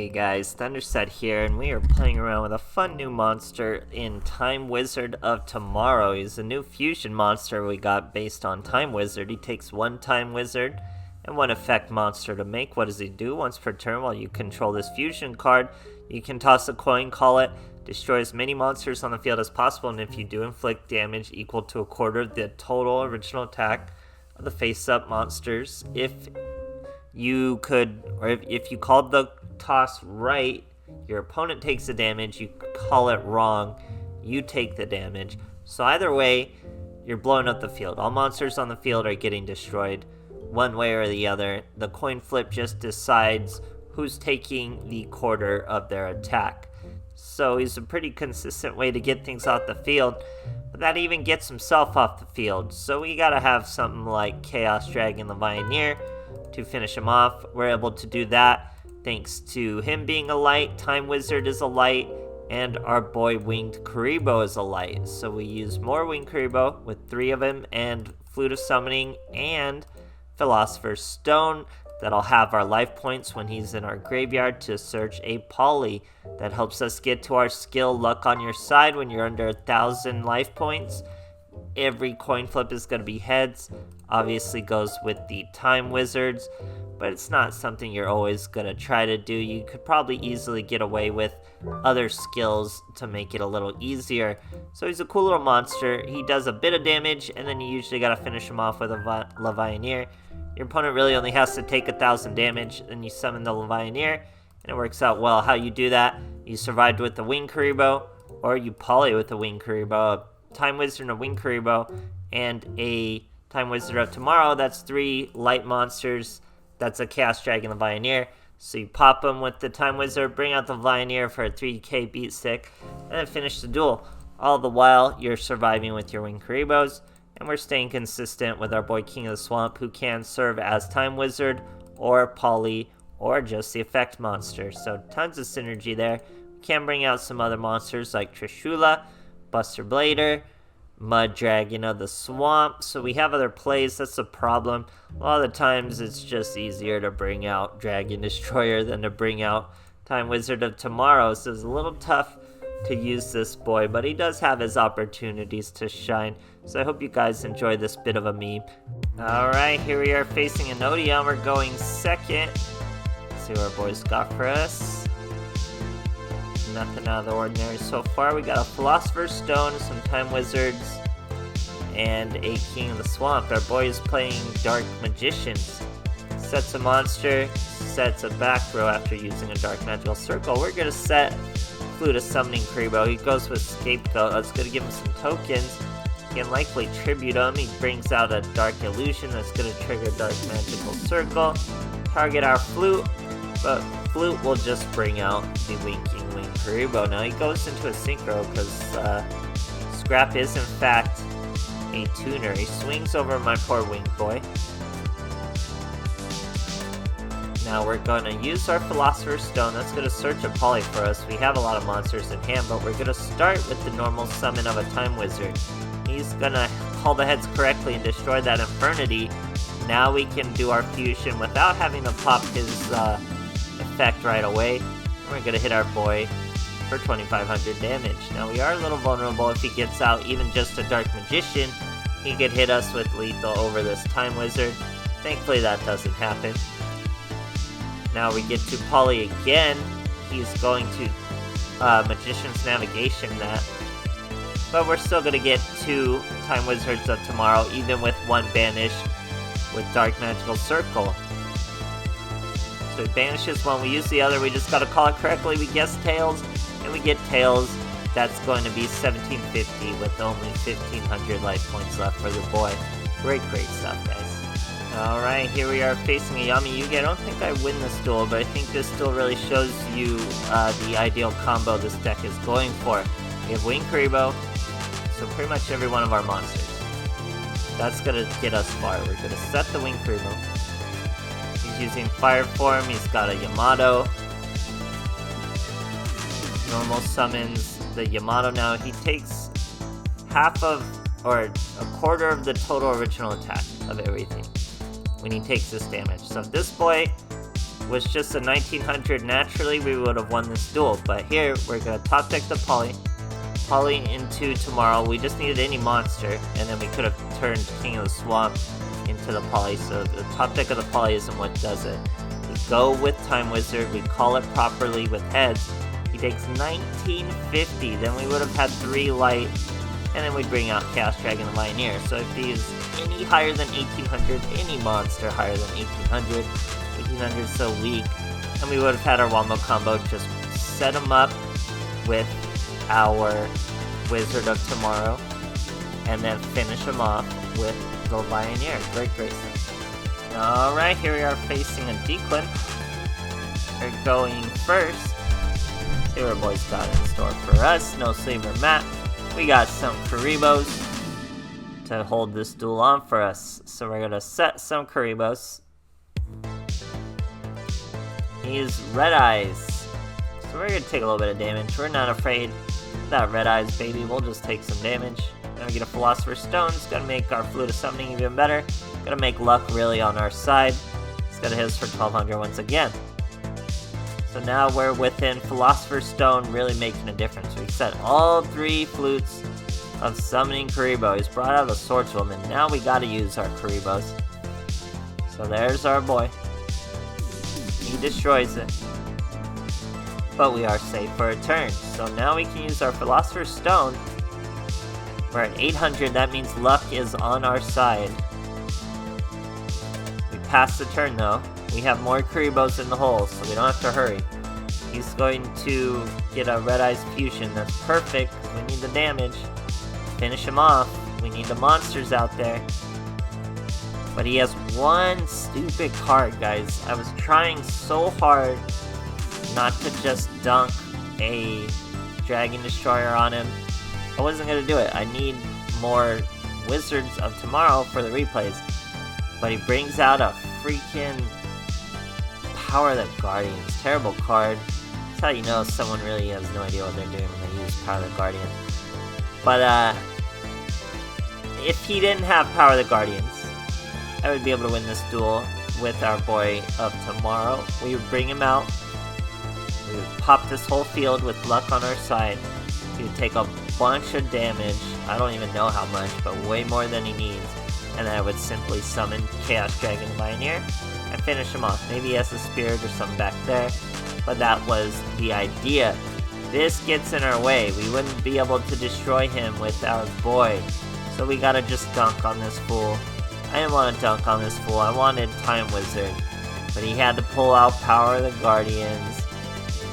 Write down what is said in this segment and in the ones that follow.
Hey guys, THUNDERSTUD here, and we are playing around with a fun new monster in Time Wizard of Tomorrow. He's a new fusion monster we got based on Time Wizard. He takes one Time Wizard and one effect monster to make. What does he do? Once per turn, while you control this fusion card, you can toss a coin, call it, destroy as many monsters on the field as possible, and if you do, inflict damage equal to a quarter of the total original attack of the face-up monsters. If you called the toss right, your opponent takes the damage. You call it wrong, you take the damage. So either way, you're blowing up the field. All monsters on the field are getting destroyed one way or the other. The coin flip just decides who's taking the quarter of their attack. So he's a pretty consistent way to get things off the field, but that even gets himself off the field. So we gotta have something like Chaos Dragon the Pioneer to finish him off. We're able to do that thanks to him being a light, Time Wizard is a light, and our boy Winged Karibo is a light. So we use more Winged Karibo with 3 of him, and Flute of Summoning, and Philosopher's Stone. That'll have our life points when he's in our graveyard to search a Poly. That helps us get to our skill Luck on your side when you're under 1,000 life points. Every coin flip is going to be heads. Obviously goes with the Time Wizards, but it's not something you're always going to try to do. You could probably easily get away with other skills to make it a little easier. So he's a cool little monster. He does a bit of damage, and then you usually got to finish him off with a Levianeer. Your opponent really only has to take 1,000 damage, then you summon the Levianeer, and it works out well. How you do that, you survived with the Winged Karibo, or you poly with the Winged Karibo, a Time Wizard and a Winged Karibo, and a Time Wizard of Tomorrow. That's 3 light monsters. That's a Chaos Dragon the Pioneer. So you pop them with the Time Wizard, bring out the Pioneer for a 3k beat stick, and then finish the duel. All the while, you're surviving with your Winged Karibos, and we're staying consistent with our boy King of the Swamp, who can serve as Time Wizard, or Poly, or just the effect monster. So tons of synergy there. We can bring out some other monsters like Trishula, Buster Blader, Mud Dragon of the Swamp. So we have other plays. That's the problem. A lot of the times it's just easier to bring out Dragon Destroyer than to bring out Time Wizard of Tomorrow. So it's a little tough to use this boy, but he does have his opportunities to shine. So I hope you guys enjoy this bit of a meme. Alright, here we are facing an Odeon. We're going second. Let's see what our boys got for us. Nothing out of the ordinary so far. We got a Philosopher's Stone, some Time Wizards, and a King of the Swamp. Our boy is playing Dark Magicians. Sets a monster, sets a back row after using a Dark Magical Circle. We're going to set Flute of Summoning Karibo. He goes with Scapegoat. That's going to give him some tokens. He can likely tribute him. He brings out a Dark Illusion that's going to trigger Dark Magical Circle. Target our Flute, but Flute will just bring out the Winking Winged Karibo. Now he goes into a Synchro because Scrap is in fact a tuner. He swings over my poor winged boy. Now we're going to use our Philosopher's Stone. That's going to search a Poly for us. We have a lot of monsters in hand, but we're going to start with the normal summon of a Time Wizard. He's going to call the heads correctly and destroy that Infernity. Now we can do our fusion without having to pop his effect right away. We're going to hit our boy for 2,500 damage. Now we are a little vulnerable. If he gets out even just a Dark Magician, he could hit us with lethal over this Time Wizard. Thankfully that doesn't happen. Now we get to Poly again. He's going to Magician's Navigation that. But we're still going to get 2 Time Wizards of Tomorrow, even with 1 banished with Dark Magical Circle. So it banishes one, we use the other, we just got to call it correctly. We guess Tails, and we get Tails. That's going to be 1750 with only 1,500 life points left for the boy. Great stuff, guys. Alright, here we are facing a Yami Yugi. I don't think I win this duel, but I think this duel really shows you the ideal combo this deck is going for. We have Winged Karibo, so pretty much every one of our monsters. That's going to get us far. We're going to set the Winged Karibo. He's using Fire Form, he's got a Yamato. Normal summons the Yamato. Now he takes half of, or a quarter of the total original attack of everything when he takes this damage. So if this boy was just a 1900 naturally, we would have won this duel. But here, we're going to top deck the Poly into Tomorrow. We just needed any monster, and then we could have turned King of the Swamp into the Poly. So the top deck of the Poly isn't what does it. We go with Time Wizard, we call it properly with heads. He takes 1950, then we would have had 3 light, and then we bring out Chaos Dragon the Pioneer. So if he is any higher than 1800, any monster higher than 1800, 1800 is so weak, and we would have had our Wombo combo, just set him up with our Wizard of Tomorrow, and then finish him off with the Pioneer. Great. Alright, here we are facing a Declan. We're going first. See what our boys got in store for us. No Sleeper Map. We got some Karibos to hold this duel on for us. So we're gonna set some Karibos. He's Red Eyes. So we're gonna take a little bit of damage. We're not afraid. That Red Eyes, baby. We'll just take some damage. Then we get a Philosopher's Stone. It's gonna make our Flute of Summoning even better. Gonna make luck really on our side. It's gonna hit us for 1200 once again. So now we're within Philosopher's Stone, really making a difference. We've set all 3 flutes of summoning Karibo. He's brought out a Swordswoman. Now we gotta use our Karibos. So there's our boy. He destroys it. But we are safe for a turn. So now we can use our Philosopher's Stone. We're at 800, that means luck is on our side. We passed the turn though. We have more Karibos in the hole, so we don't have to hurry. He's going to get a Red Eyes Fusion. That's perfect. We need the damage. Finish him off. We need the monsters out there. But he has one stupid card, guys. I was trying so hard not to just dunk a Dragon Destroyer on him. I wasn't going to do it. I need more Wizards of Tomorrow for the replays. But he brings out a freaking Power the Guardians. Terrible card. That's how you know someone really has no idea what they're doing when they use Power the Guardian. But, if he didn't have Power the Guardians, I would be able to win this duel with our boy of Tomorrow. We would bring him out. We would pop this whole field with luck on our side. He would take a bunch of damage. I don't even know how much, but way more than he needs. And then I would simply summon Chaos Dragon Pioneer and finish him off. Maybe he has a Spirit or something back there, but that was the idea. This gets in our way. We wouldn't be able to destroy him with our boy. So we gotta just dunk on this fool. I didn't want to dunk on this fool. I wanted Time Wizard. But he had to pull out Power of the Guardians.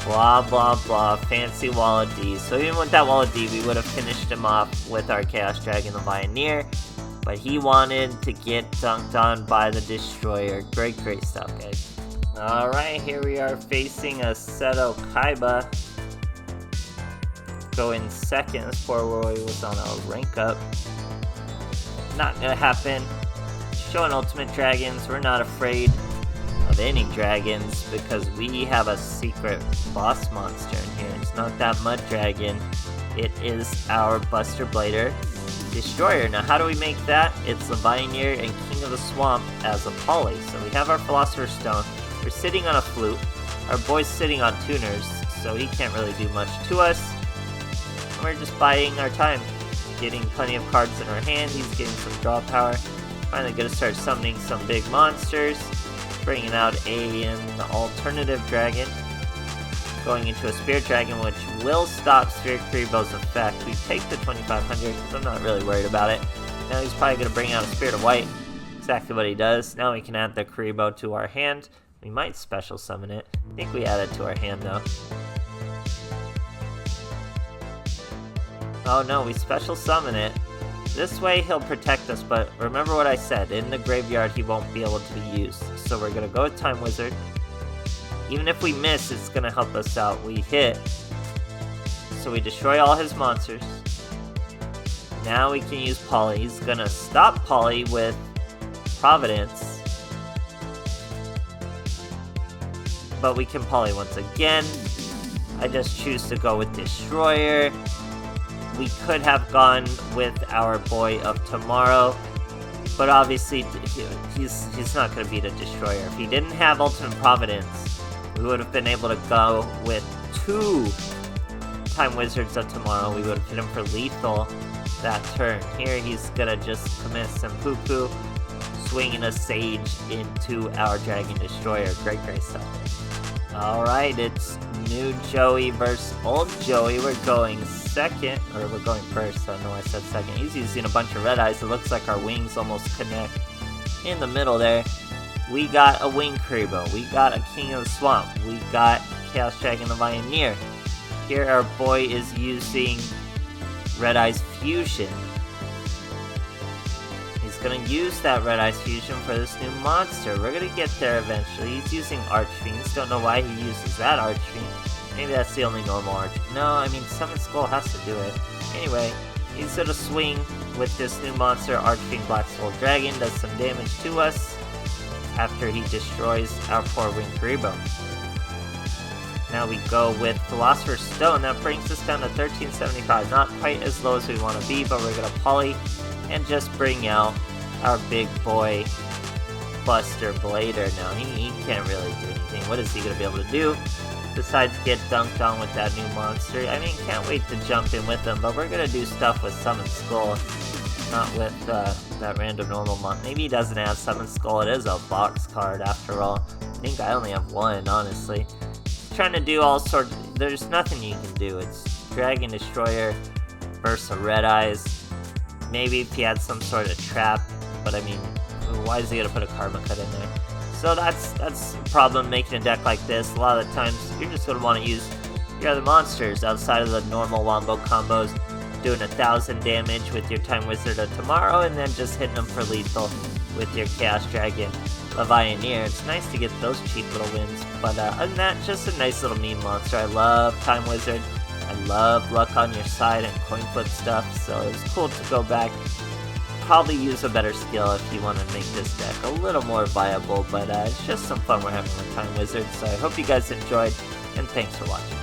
Blah, blah, blah. Fancy Wall of D. So even with that Wall of D, we would have finished him off with our Chaos Dragon the Pioneer. But he wanted to get dunked on by the Destroyer. Great stuff, guys. Alright, here we are facing a Seto Kaiba. Going second. This poor boy was on a rank up. Not gonna happen. Showing Ultimate Dragons. We're not afraid of any dragons because we have a secret boss monster in here. It's not that Mud Dragon. It is our Buster Blader Destroyer. Now how do we make that? It's the Pioneer and King of the Swamp as a Poly. So we have our Philosopher's Stone. We're sitting on a Flute. Our boy's sitting on Tuners, so he can't really do much to us. And we're just buying our time. Getting plenty of cards in our hand. He's getting some draw power. Finally gonna start summoning some big monsters. Bringing out an alternative dragon. Going into a Spirit Dragon, which will stop Spirit Karibo's effect. We take the 2500 because I'm not really worried about it. Now he's probably gonna bring out a Spirit of White. Exactly what he does. Now we can add the Karibo to our hand. We might special summon it. I think we add it to our hand though. Oh no, we special summon it. This way he'll protect us, but remember what I said, in the graveyard he won't be able to be used. So we're gonna go with Time Wizard. Even if we miss, it's gonna help us out. We hit, so we destroy all his monsters. Now we can use Poly. He's gonna stop Poly with Providence. But we can Poly once again. I just choose to go with Destroyer. We could have gone with our boy of Tomorrow, But obviously, he's not going to beat a Destroyer. If he didn't have Ultimate Providence, we would have been able to go with 2 Time Wizards of Tomorrow. We would have hit him for lethal that turn. Here, he's going to just commit some poo-poo, swinging a Sage into our Dragon Destroyer. Great stuff. Alright, it's new Joey versus old Joey. We're going second, or we're going first, I don't know why I said second. He's using a bunch of red eyes. It looks like our wings almost connect. In the middle there, we got a Wing Karibo. We got a King of the Swamp. We got Chaos Dragon Levianeer. Here our boy is using Red Eyes Fusion. He's gonna use that Red Eyes Fusion for this new monster. We're gonna get there eventually. He's using Archfiends. Don't know why he uses that Archfiend. Maybe that's the only normal Arch. No, I mean, Summon Skull has to do it. Anyway, he's gonna swing with this new monster, Archfiend Black Soul Dragon. Does some damage to us after he destroys our poor Wing Karibo. Now we go with Philosopher's Stone. That brings us down to 1375. Not quite as low as we want to be, but we're gonna poly and just bring out our big boy Buster Blader. Now he can't really do anything. What is he gonna be able to do besides get dunked on with that new monster? I mean, can't wait to jump in with him, but we're gonna do stuff with Summon Skull, not with that random normal mon. Maybe he doesn't have Summon Skull. It is a box card after all. I think I only have one, honestly. Trying to do all sorts. There's nothing you can do. It's Dragon Destroyer versus Red Eyes. Maybe if he had some sort of trap, but I mean, why is he gonna put a Karma Cut in there? So that's the problem making a deck like this. A lot of the times you're just gonna want to use your other monsters outside of the normal wombo combos, doing 1,000 damage with your Time Wizard of Tomorrow, and then just hitting them for lethal with your Chaos Dragon Levianeer. It's nice to get those cheap little wins, but other than that, just a nice little meme monster. I love Time Wizard. I love Luck on your side and coin flip stuff, so it was cool to go back. Probably use a better skill if you want to make this deck a little more viable, but it's just some fun we're having with Time Wizard, so I hope you guys enjoyed, and thanks for watching.